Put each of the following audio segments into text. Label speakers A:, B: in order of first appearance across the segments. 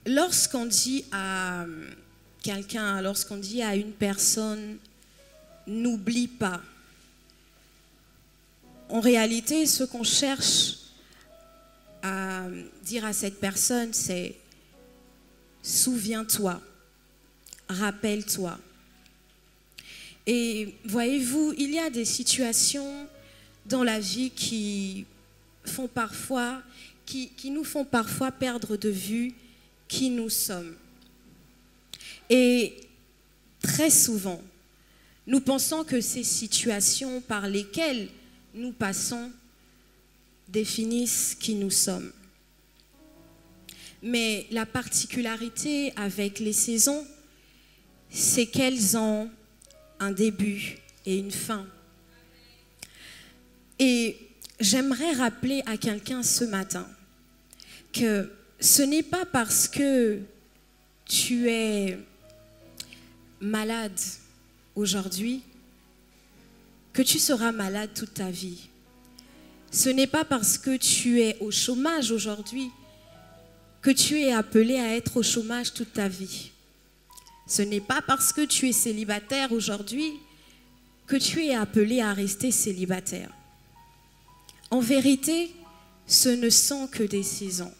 A: Lorsqu'on dit à quelqu'un, lorsqu'on dit à une personne, n'oublie pas, en réalité, ce qu'on cherche à dire à cette personne, c'est souviens-toi, rappelle-toi. Et voyez-vous, il y a des situations dans la vie qui nous font parfois perdre de vue qui nous sommes. Et très souvent, nous pensons que ces situations par lesquelles nous passons définissent qui nous sommes. Mais la particularité avec les saisons, c'est qu'elles ont un début et une fin. Et j'aimerais rappeler à quelqu'un ce matin que ce n'est pas parce que tu es malade aujourd'hui que tu seras malade toute ta vie. Ce n'est pas parce que tu es au chômage aujourd'hui que tu es appelé à être au chômage toute ta vie. Ce n'est pas parce que tu es célibataire aujourd'hui que tu es appelé à rester célibataire. En vérité, ce ne sont que des saisons.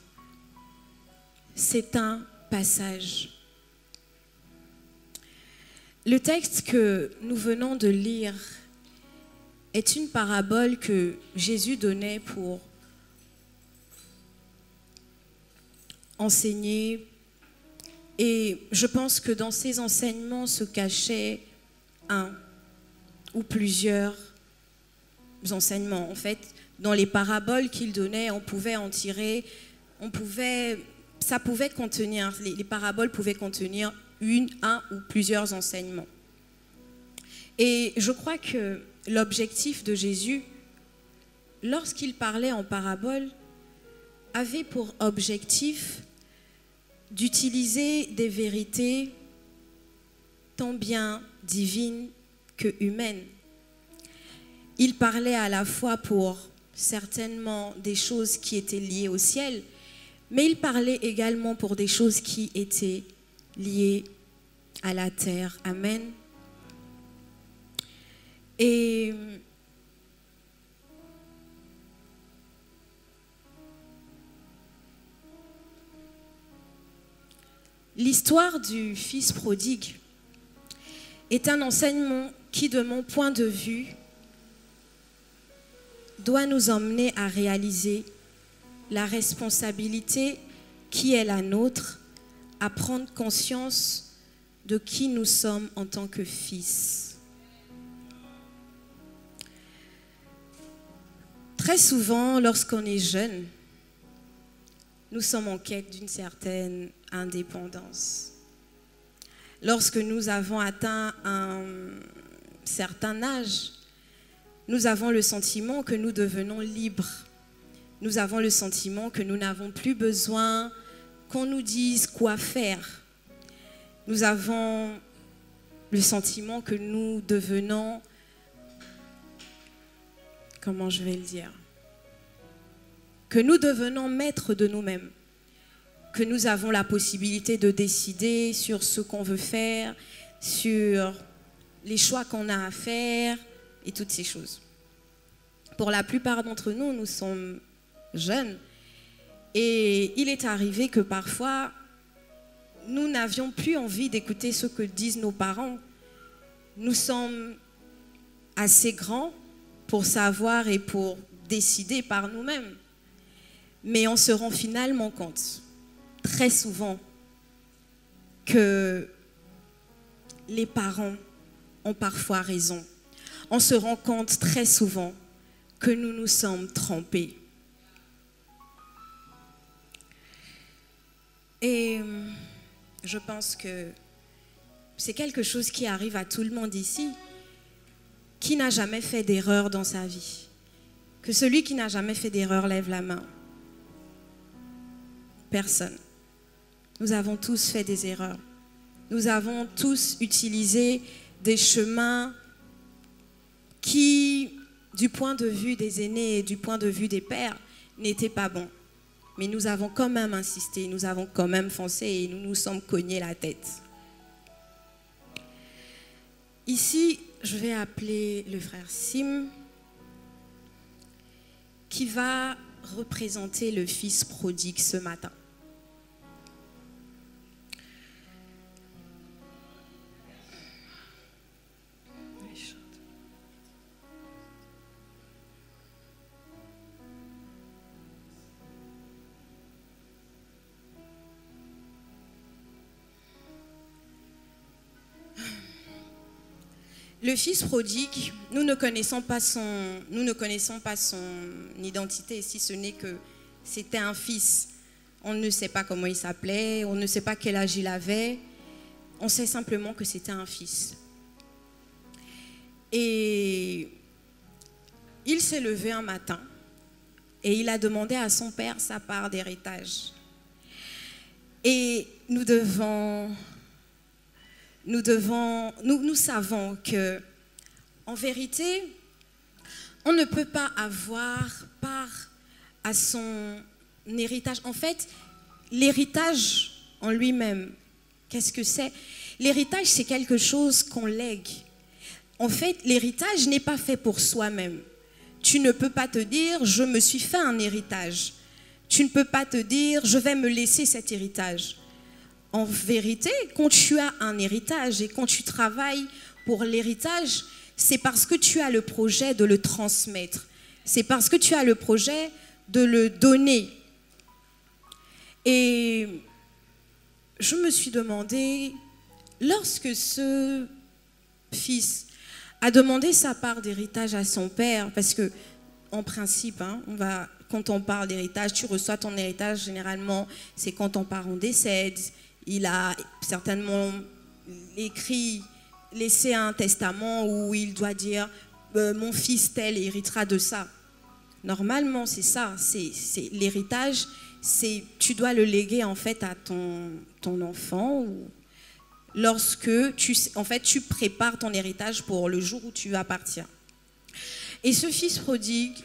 A: C'est un passage. Le texte que nous venons de lire est une parabole que Jésus donnait pour enseigner. Et je pense que dans ces enseignements se cachait un ou plusieurs enseignements. En fait, dans les paraboles qu'il donnait, on pouvait en tirer, ça pouvait contenir, les paraboles pouvaient contenir un ou plusieurs enseignements. Et je crois que l'objectif de Jésus, lorsqu'il parlait en parabole, avait pour objectif d'utiliser des vérités tant bien divines que humaines. Il parlait à la fois pour certainement des choses qui étaient liées au ciel, mais il parlait également pour des choses qui étaient liées à la terre. Amen. Et l'histoire du fils prodigue est un enseignement qui, de mon point de vue, doit nous emmener à réaliser la responsabilité qui est la nôtre, à prendre conscience de qui nous sommes en tant que fils. Très souvent, lorsqu'on est jeune, nous sommes en quête d'une certaine indépendance. Lorsque nous avons atteint un certain âge, nous avons le sentiment que nous devenons libres. Nous avons le sentiment que nous n'avons plus besoin qu'on nous dise quoi faire. Nous avons le sentiment que nous devenons, comment je vais le dire, que nous devenons maîtres de nous-mêmes, que nous avons la possibilité de décider sur ce qu'on veut faire, sur les choix qu'on a à faire et toutes ces choses. Pour la plupart d'entre nous, nous sommes jeunes et il est arrivé que parfois, nous n'avions plus envie d'écouter ce que disent nos parents. Nous sommes assez grands pour savoir et pour décider par nous-mêmes. Mais on se rend finalement compte, très souvent, que les parents ont parfois raison. On se rend compte très souvent que nous nous sommes trompés. Et je pense que c'est quelque chose qui arrive à tout le monde ici. Qui n'a jamais fait d'erreur dans sa vie? Que celui qui n'a jamais fait d'erreur lève la main. Personne. Nous avons tous fait des erreurs. Nous avons tous utilisé des chemins qui, du point de vue des aînés et du point de vue des pères, n'étaient pas bons. Mais nous avons quand même insisté, nous avons quand même foncé et nous nous sommes cognés la tête. Ici, je vais appeler le frère Sim, qui va représenter le fils prodigue ce matin. Le fils prodigue, nous ne connaissons pas son identité, si ce n'est que c'était un fils. On ne sait pas comment il s'appelait, on ne sait pas quel âge il avait. On sait simplement que c'était un fils. Et il s'est levé un matin et il a demandé à son père sa part d'héritage. Et nous savons que, en vérité, on ne peut pas avoir part à son héritage. En fait, l'héritage en lui-même, qu'est-ce que c'est? L'héritage, c'est quelque chose qu'on lègue. En fait, l'héritage n'est pas fait pour soi-même. Tu ne peux pas te dire, je me suis fait un héritage. Tu ne peux pas te dire, je vais me laisser cet héritage. En vérité, quand tu as un héritage et quand tu travailles pour l'héritage, c'est parce que tu as le projet de le transmettre. C'est parce que tu as le projet de le donner. Et je me suis demandé, lorsque ce fils a demandé sa part d'héritage à son père, parce que en principe, quand on parle d'héritage, tu reçois ton héritage, généralement, c'est quand ton parent décède. Il a certainement laissé un testament où il doit dire mon fils tel héritera de ça. Normalement, c'est ça. C'est l'héritage. Tu dois le léguer en fait à ton enfant lorsque tu prépares ton héritage pour le jour où tu vas partir. Et ce fils prodigue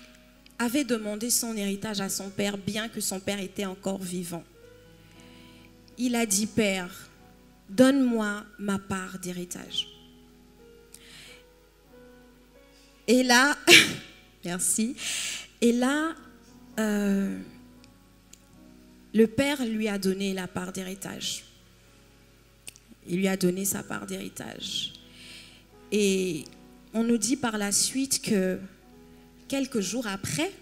A: avait demandé son héritage à son père, bien que son père était encore vivant. Il a dit, Père, donne-moi ma part d'héritage. Et là, merci. Et là, le père lui a donné la part d'héritage. Il lui a donné sa part d'héritage. Et on nous dit par la suite que quelques jours après,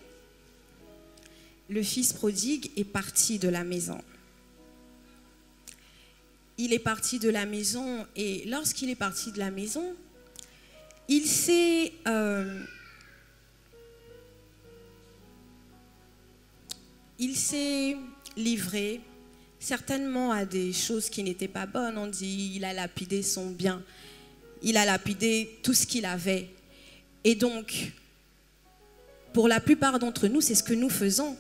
A: le fils prodigue est parti de la maison. Il est parti de la maison et lorsqu'il est parti de la maison, il s'est livré certainement à des choses qui n'étaient pas bonnes. On dit il a lapidé son bien, il a lapidé tout ce qu'il avait. Et donc, pour la plupart d'entre nous, c'est ce que nous faisons.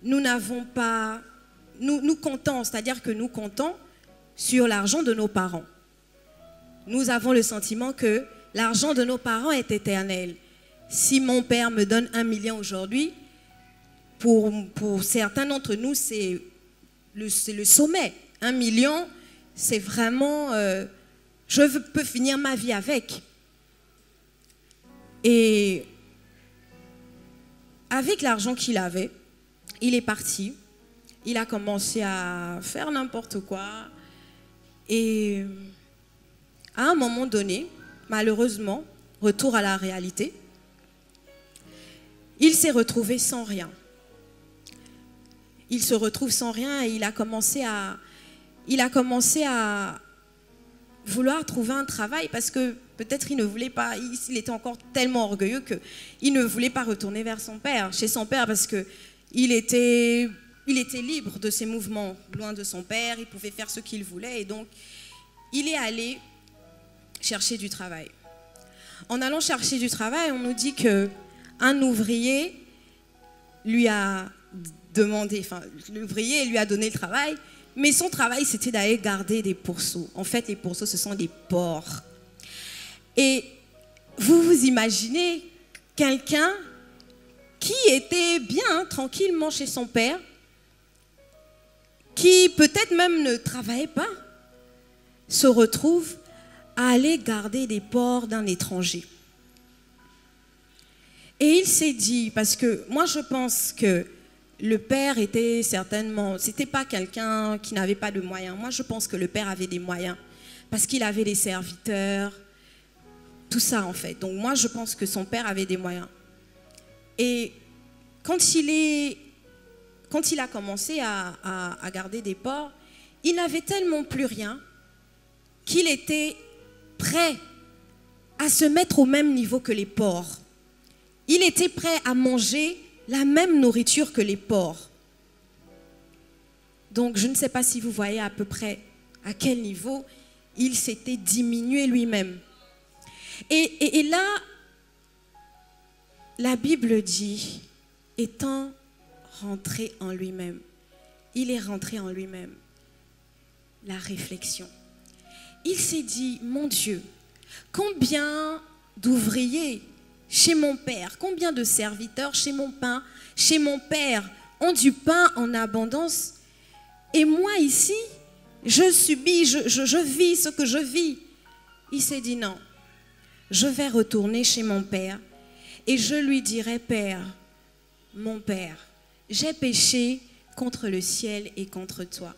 A: Nous n'avons pas, nous comptons, c'est-à-dire que nous comptons sur l'argent de nos parents. Nous avons le sentiment que l'argent de nos parents est éternel. Si mon père me donne 1 million aujourd'hui, pour certains d'entre nous, c'est le sommet. 1 million, c'est vraiment... je peux finir ma vie avec. Et avec l'argent qu'il avait, il est parti. Il a commencé à faire n'importe quoi. Et à un moment donné, malheureusement, retour à la réalité, il s'est retrouvé sans rien. Il se retrouve sans rien et il a commencé à vouloir trouver un travail parce que peut-être il ne voulait pas, il était encore tellement orgueilleux qu'il ne voulait pas retourner vers son père, chez son père, parce qu'il était libre de ses mouvements, loin de son père, il pouvait faire ce qu'il voulait et donc il est allé chercher du travail. En allant chercher du travail, on nous dit qu'un ouvrier lui a demandé, l'ouvrier lui a donné le travail, mais son travail c'était d'aller garder des pourceaux. En fait, les pourceaux, ce sont des porcs. Et vous vous imaginez quelqu'un qui était bien tranquillement chez son père, qui peut-être même ne travaillait pas, se retrouve à aller garder des porcs d'un étranger. Et il s'est dit, parce que moi je pense que le père était certainement, c'était pas quelqu'un qui n'avait pas de moyens. Moi je pense que le père avait des moyens, parce qu'il avait des serviteurs, tout ça en fait. Donc moi je pense que son père avait des moyens. Et quand il a commencé à garder des porcs, il n'avait tellement plus rien qu'il était prêt à se mettre au même niveau que les porcs. Il était prêt à manger la même nourriture que les porcs. Donc je ne sais pas si vous voyez à peu près à quel niveau il s'était diminué lui-même. Et là, la Bible dit, étant rentré en lui-même, il est rentré en lui-même. La réflexion. Il s'est dit, mon Dieu, combien d'ouvriers chez mon père, combien de serviteurs chez mon père ont du pain en abondance, et moi ici, je subis, je vis ce que je vis. Il s'est dit non, je vais retourner chez mon père et je lui dirai, Père, mon père, j'ai péché contre le ciel et contre toi.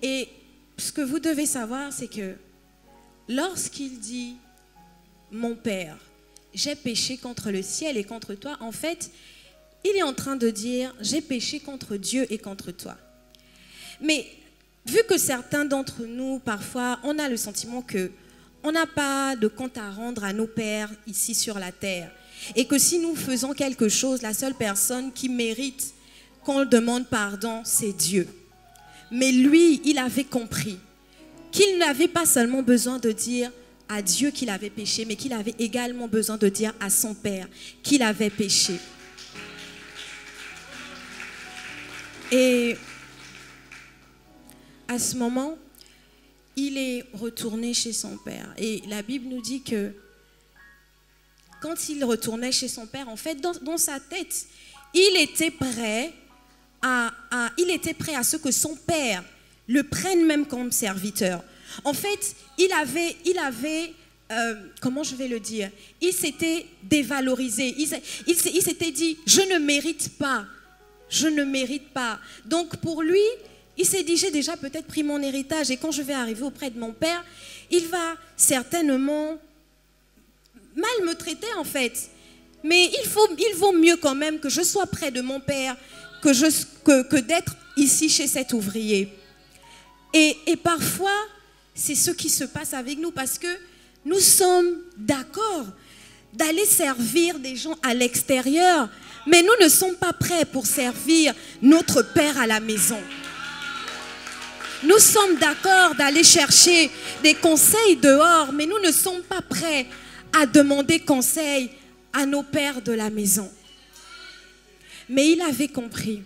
A: Et ce que vous devez savoir, c'est que lorsqu'il dit mon père, j'ai péché contre le ciel et contre toi, en fait, il est en train de dire j'ai péché contre Dieu et contre toi. Mais vu que certains d'entre nous, parfois, on a le sentiment que on n'a pas de compte à rendre à nos pères ici sur la terre, et que si nous faisons quelque chose, la seule personne qui mérite qu'on demande pardon, c'est Dieu. Mais lui, il avait compris qu'il n'avait pas seulement besoin de dire à Dieu qu'il avait péché, mais qu'il avait également besoin de dire à son père qu'il avait péché. Et à ce moment, il est retourné chez son père. Et la Bible nous dit que quand il retournait chez son père, en fait, dans sa tête, il était prêt à ce que son père le prenne même comme serviteur. En fait, il avait comment je vais le dire, il s'était dévalorisé, il s'était dit, je ne mérite pas. Donc pour lui, il s'est dit, j'ai déjà peut-être pris mon héritage et quand je vais arriver auprès de mon père, il va certainement mal me traiter en fait. Mais il vaut mieux quand même que je sois près de mon père que d'être ici chez cet ouvrier. Et parfois, c'est ce qui se passe avec nous parce que nous sommes d'accord d'aller servir des gens à l'extérieur, mais nous ne sommes pas prêts pour servir notre Père à la maison. Nous sommes d'accord d'aller chercher des conseils dehors, mais nous ne sommes pas prêts à demander conseil à nos pères de la maison. Mais il avait compris.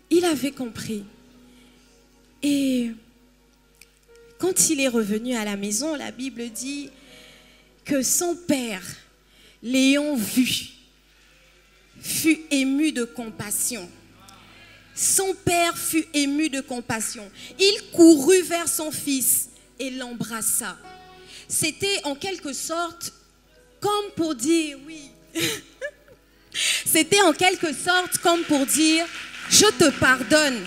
A: Il avait compris. Et quand il est revenu à la maison, la Bible dit que son père, l'ayant vu, fut ému de compassion. Son père fut ému de compassion. Il courut vers son fils et l'embrassa. C'était en quelque sorte comme pour dire, oui, c'était en quelque sorte comme pour dire, je te pardonne.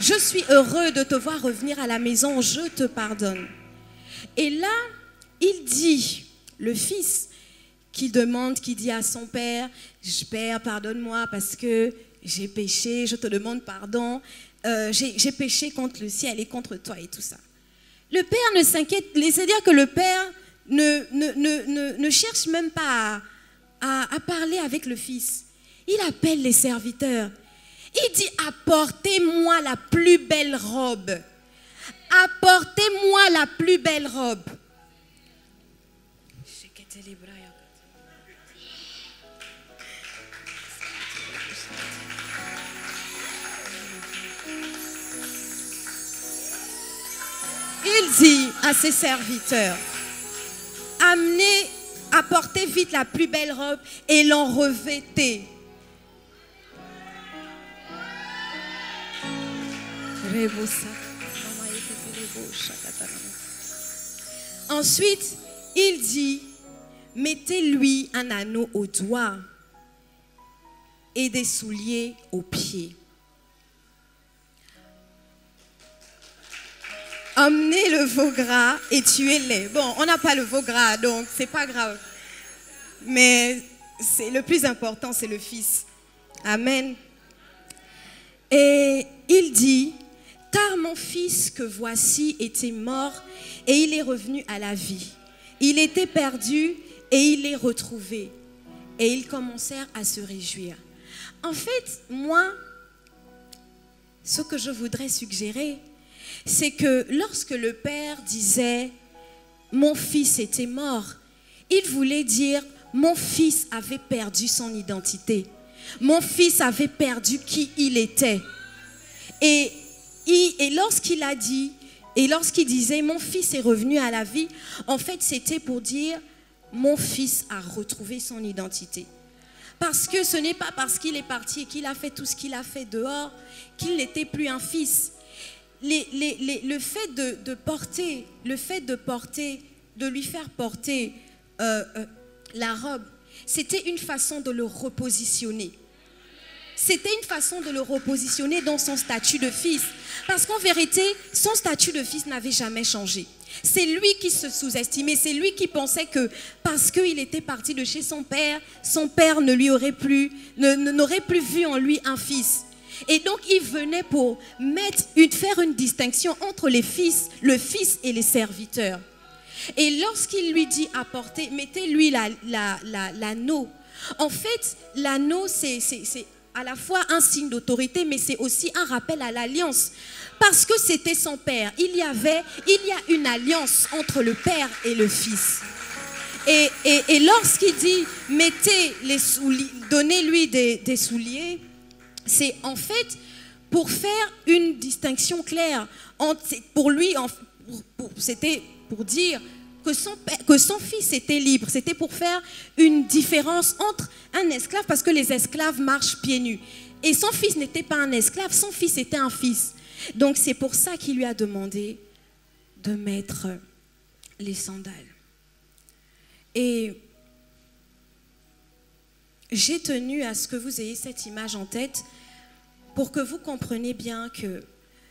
A: Je suis heureux de te voir revenir à la maison, je te pardonne. Et là, il dit, le fils qui demande, qui dit à son père, Père, pardonne-moi parce que j'ai péché, je te demande pardon, j'ai péché contre le ciel et contre toi et tout ça. Le père ne s'inquiète, c'est-à-dire que le père ne cherche même pas à parler avec le fils. Il appelle les serviteurs. Il dit, apportez-moi la plus belle robe. Apportez-moi la plus belle robe. Il dit à ses serviteurs, apportez vite la plus belle robe et l'en revêtez. Ensuite, il dit, mettez-lui un anneau au doigt et des souliers aux pieds. Emmenez le veau gras et tuez-les. Bon, on n'a pas le veau gras, donc c'est pas grave. Mais le plus important, c'est le Fils. Amen. Et il dit, car mon fils que voici était mort et il est revenu à la vie. Il était perdu et il est retrouvé. Et ils commencèrent à se réjouir. En fait, moi, ce que je voudrais suggérer, c'est que lorsque le Père disait « mon fils était mort », il voulait dire « mon fils avait perdu son identité ». Mon fils avait perdu qui il était. Et lorsqu'il a dit, et lorsqu'il disait « mon fils est revenu à la vie », en fait, c'était pour dire « mon fils a retrouvé son identité ». Parce que ce n'est pas parce qu'il est parti et qu'il a fait tout ce qu'il a fait dehors qu'il n'était plus un fils. Le fait de lui faire porter la robe, c'était une façon de le repositionner. C'était une façon de le repositionner dans son statut de fils. Parce qu'en vérité, son statut de fils n'avait jamais changé. C'est lui qui se sous-estimait, c'est lui qui pensait que parce qu'il était parti de chez son père n'aurait plus vu en lui un fils. Et donc il venait pour faire une distinction entre le fils et les serviteurs. Et lorsqu'il lui dit apportez, mettez-lui l'anneau. En fait, l'anneau c'est à la fois un signe d'autorité, mais c'est aussi un rappel à l'alliance. Parce que c'était son père. Il y a une alliance entre le père et le fils. Et lorsqu'il dit donnez-lui des souliers, c'est en fait pour faire une distinction claire. Pour lui, c'était pour dire que son fils était libre. C'était pour faire une différence entre un esclave, parce que les esclaves marchent pieds nus. Et son fils n'était pas un esclave, son fils était un fils. Donc c'est pour ça qu'il lui a demandé de mettre les sandales. Et j'ai tenu à ce que vous ayez cette image en tête pour que vous compreniez bien que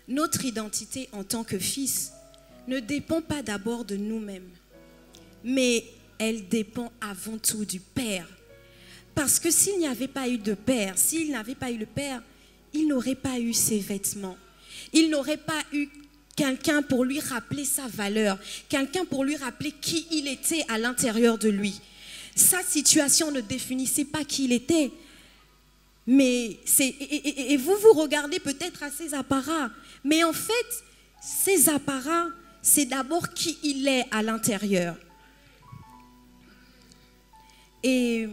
A: notre identité en tant que fils ne dépend pas d'abord de nous-mêmes, mais elle dépend avant tout du Père. Parce que s'il n'y avait pas eu de Père, s'il n'avait pas eu le Père, il n'aurait pas eu ses vêtements. Il n'aurait pas eu quelqu'un pour lui rappeler sa valeur, quelqu'un pour lui rappeler qui il était à l'intérieur de lui. Sa situation ne définissait pas qui il était. Mais et vous regardez peut-être à ses apparats, mais en fait, ses apparats, c'est d'abord qui il est à l'intérieur. Et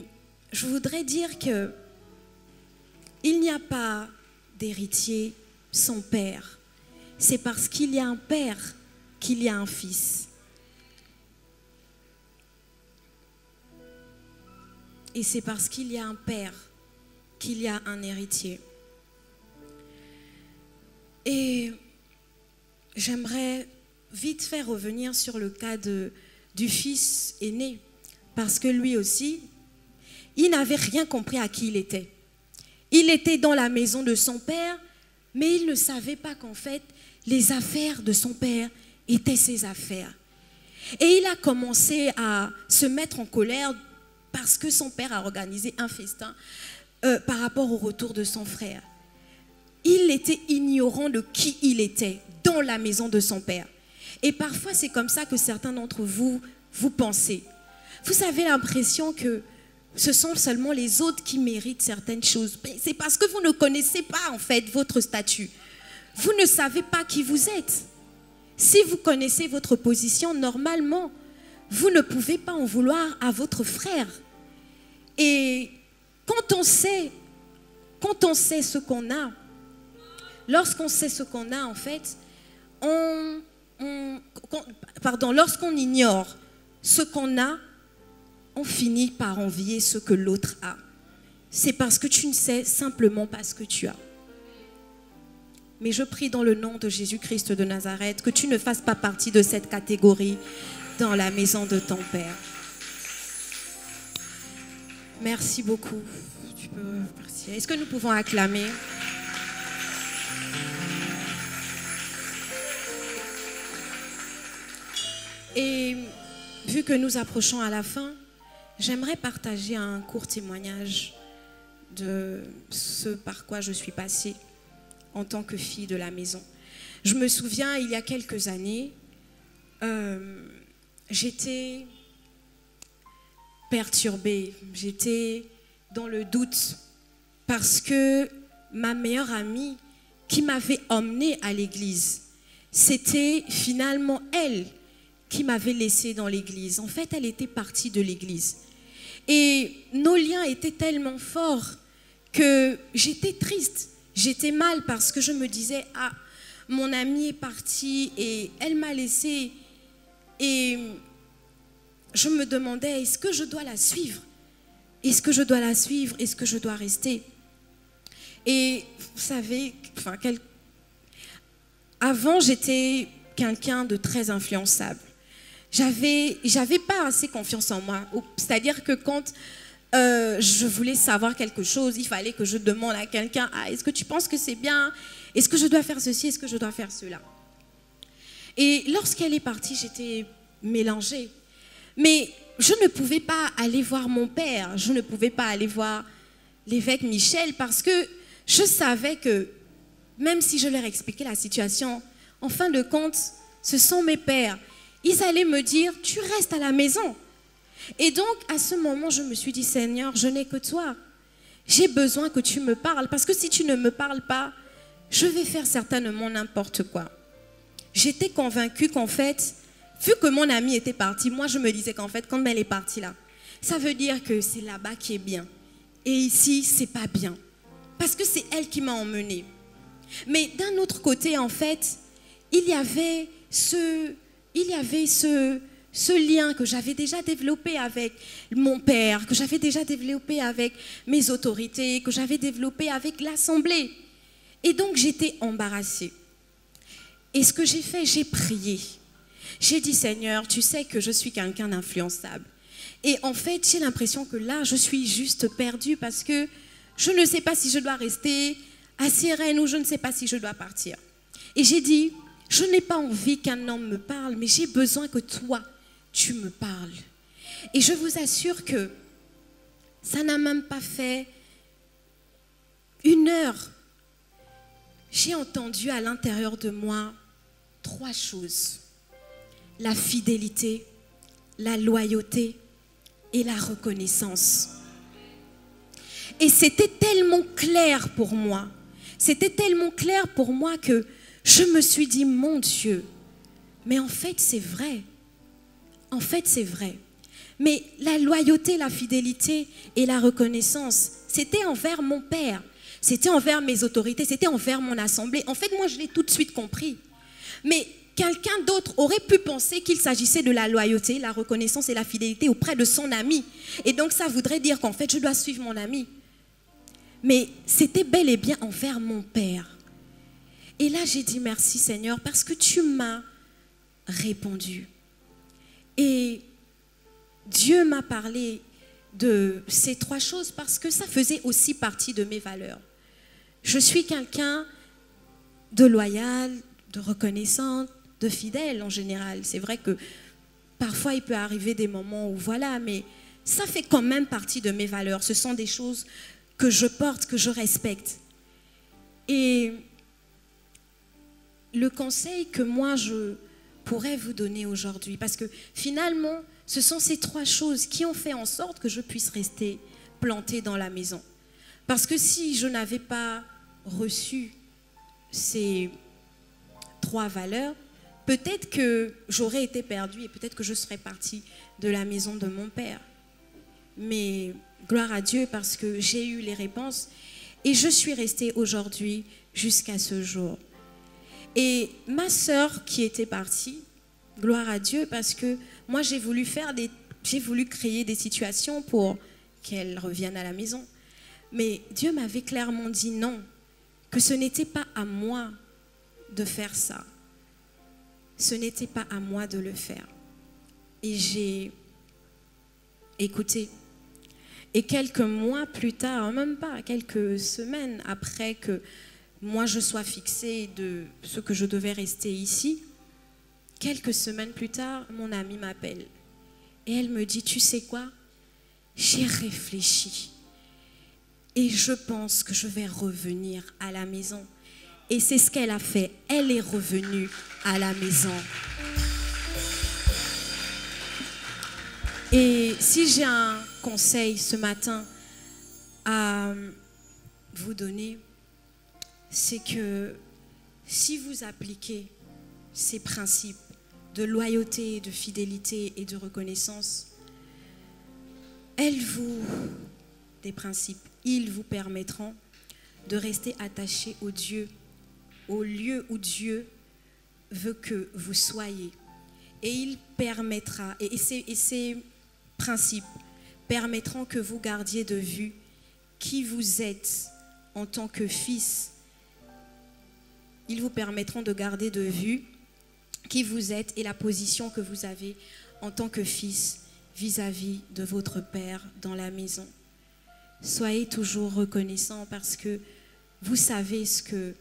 A: je voudrais dire que il n'y a pas d'héritier sans père. C'est parce qu'il y a un père qu'il y a un fils. Et c'est parce qu'il y a un père qu'il y a un héritier. Et j'aimerais vite faire revenir sur le cas du fils aîné, parce que lui aussi, il n'avait rien compris à qui il était. Il était dans la maison de son père, mais il ne savait pas qu'en fait, les affaires de son père étaient ses affaires. Et il a commencé à se mettre en colère parce que son père a organisé un festin par rapport au retour de son frère. Il était ignorant de qui il était dans la maison de son père. Et parfois, c'est comme ça que certains d'entre vous pensez. Vous avez l'impression que ce sont seulement les autres qui méritent certaines choses. C'est parce que vous ne connaissez pas en fait votre statut. Vous ne savez pas qui vous êtes. Si vous connaissez votre position, normalement, vous ne pouvez pas en vouloir à votre frère. Et quand on sait ce qu'on a, lorsqu'on sait ce qu'on a en fait, lorsqu'on ignore ce qu'on a, on finit par envier ce que l'autre a. C'est parce que tu ne sais simplement pas ce que tu as. Mais je prie dans le nom de Jésus-Christ de Nazareth que tu ne fasses pas partie de cette catégorie dans la maison de ton Père. Merci beaucoup. Tu peux partir. Est-ce que nous pouvons acclamer? Et vu que nous approchons à la fin, j'aimerais partager un court témoignage de ce par quoi je suis passée en tant que fille de la maison. Je me souviens, il y a quelques années, j'étais perturbée, j'étais dans le doute parce que ma meilleure amie qui m'avait emmenée à l'église, c'était finalement elle qui m'avait laissée dans l'église. En fait, elle était partie de l'église. Et nos liens étaient tellement forts que j'étais triste, j'étais mal parce que je me disais, ah, mon amie est partie et elle m'a laissée. Et je me demandais, est-ce que je dois la suivre? Est-ce que je dois la suivre? Est-ce que je dois rester? Et vous savez, avant, j'étais quelqu'un de très influençable. J'avais pas assez confiance en moi. C'est-à-dire que quand je voulais savoir quelque chose, il fallait que je demande à quelqu'un, ah, est-ce que tu penses que c'est bien? Est-ce que je dois faire ceci? Est-ce que je dois faire cela? Et lorsqu'elle est partie, j'étais mélangée. Mais je ne pouvais pas aller voir mon père, je ne pouvais pas aller voir l'évêque Michel parce que je savais que même si je leur expliquais la situation, en fin de compte, ce sont mes pères. Ils allaient me dire, tu restes à la maison. Et donc, à ce moment, je me suis dit, Seigneur, je n'ai que toi. J'ai besoin que tu me parles parce que si tu ne me parles pas, je vais faire certainement n'importe quoi. J'étais convaincue qu'en fait, vu que mon amie était partie, moi je me disais qu'en fait, quand elle est partie là, ça veut dire que c'est là-bas qui est bien. Et ici, c'est pas bien. Parce que c'est elle qui m'a emmenée. Mais d'un autre côté, en fait, il y avait ce lien que j'avais déjà développé avec mon père, que j'avais déjà développé avec mes autorités, que j'avais développé avec l'Assemblée. Et donc, j'étais embarrassée. Et ce que j'ai fait, j'ai prié. J'ai dit, Seigneur, tu sais que je suis quelqu'un d'influençable. Et en fait, j'ai l'impression que là, je suis juste perdue parce que je ne sais pas si je dois rester à Cyrène ou je ne sais pas si je dois partir. Et j'ai dit, je n'ai pas envie qu'un homme me parle, mais j'ai besoin que toi, tu me parles. Et je vous assure que ça n'a même pas fait 1 heure. J'ai entendu à l'intérieur de moi 3 choses. La fidélité, la loyauté et la reconnaissance. Et c'était tellement clair pour moi. C'était tellement clair pour moi que je me suis dit, mon Dieu, mais en fait c'est vrai. En fait c'est vrai. Mais la loyauté, la fidélité et la reconnaissance, c'était envers mon père. C'était envers mes autorités, c'était envers mon assemblée. En fait, moi, je l'ai tout de suite compris. Mais quelqu'un d'autre aurait pu penser qu'il s'agissait de la loyauté, la reconnaissance et la fidélité auprès de son ami. Et donc, ça voudrait dire qu'en fait, je dois suivre mon ami. Mais c'était bel et bien envers mon père. Et là, j'ai dit merci Seigneur parce que tu m'as répondu. Et Dieu m'a parlé de ces 3 choses parce que ça faisait aussi partie de mes valeurs. Je suis quelqu'un de loyal, de reconnaissant, de fidèle en général. C'est vrai que parfois il peut arriver des moments où voilà, mais ça fait quand même partie de mes valeurs. Ce sont des choses que je porte, que je respecte. Et le conseil que moi je pourrais vous donner aujourd'hui, parce que finalement, ce sont ces 3 choses qui ont fait en sorte que je puisse rester plantée dans la maison. Parce que si je n'avais pas reçu ces 3 valeurs, peut-être que j'aurais été perdue et peut-être que je serais partie de la maison de mon père. Mais gloire à Dieu parce que j'ai eu les réponses et je suis restée aujourd'hui jusqu'à ce jour. Et ma sœur qui était partie, gloire à Dieu parce que moi j'ai voulu créer des situations pour qu'elle revienne à la maison. Mais Dieu m'avait clairement dit non, que ce n'était pas à moi de faire ça. Ce n'était pas à moi de le faire. Et j'ai écouté. Et quelques mois plus tard, même pas, quelques semaines après que moi je sois fixée de ce que je devais rester ici, quelques semaines plus tard, mon amie m'appelle. Et elle me dit, tu sais quoi? J'ai réfléchi. Et je pense que je vais revenir à la maison. Et c'est ce qu'elle a fait. Elle est revenue à la maison. Et si j'ai un conseil ce matin à vous donner, c'est que si vous appliquez ces principes de loyauté, de fidélité et de reconnaissance, des principes, ils vous permettront de rester attachés au lieu où Dieu veut que vous soyez. Et il permettra, et ces principes permettront que vous gardiez de vue qui vous êtes en tant que fils. Ils vous permettront de garder de vue qui vous êtes et la position que vous avez en tant que fils vis-à-vis de votre Père dans la maison. Soyez toujours reconnaissants parce que vous savez ce que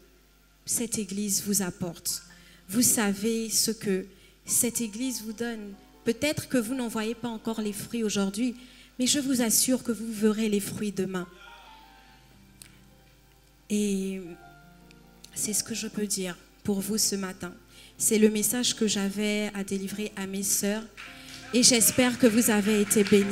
A: cette Église vous apporte. Vous savez ce que cette Église vous donne. Peut-être que vous n'en voyez pas encore les fruits aujourd'hui, mais je vous assure que vous verrez les fruits demain. Et c'est ce que je peux dire pour vous ce matin. C'est le message que j'avais à délivrer à mes sœurs et j'espère que vous avez été bénis.